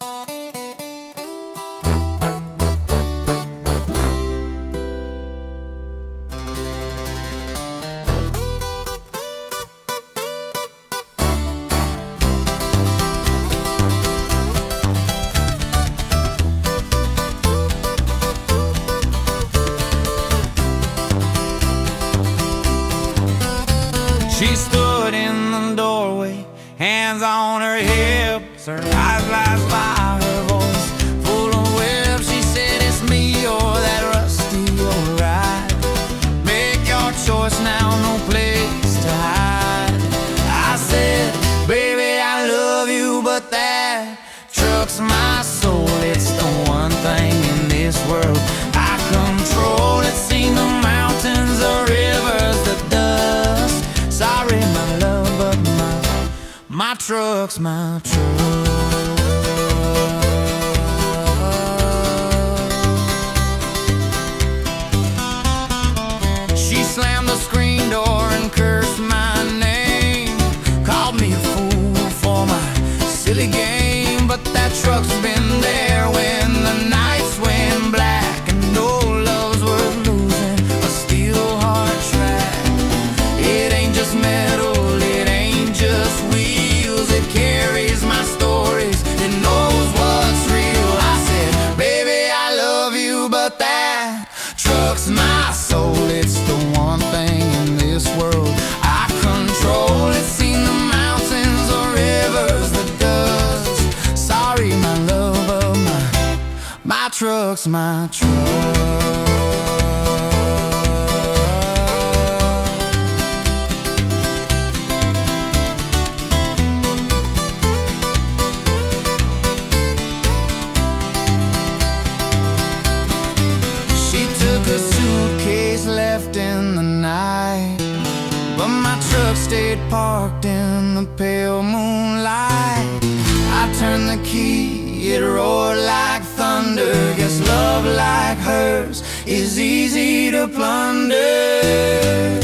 She stood in the doorway, hands on her hips, her eyes lights by her voice, full of whip. She said, "It's me or that rusty old ride. Make your choice now, no place to hide." I said, "Baby, I love you, but that truck's my soul. It's the one thing in this world I control. It's seen the mountains, the rivers, the dust. Sorry, my love, but my truck's my truck." She slammed the screen door and cursed my name, called me a fool for my silly game. But that truck's been there when the nights went black and no love's worth losing, a steel hard track. It ain't just metal, it ain't just wheels, it carries my stories, it knows what's real. I said, "Baby, I love you, but that truck's my soul. It's the one thing in this world I control. It's seen the mountains, the rivers, the dust. Sorry, my love, but my truck's my truck." A suitcase left in the night, but my truck stayed parked in the pale moonlight. I turned the key, it roared like thunder. Guess love like hers is easy to plunder.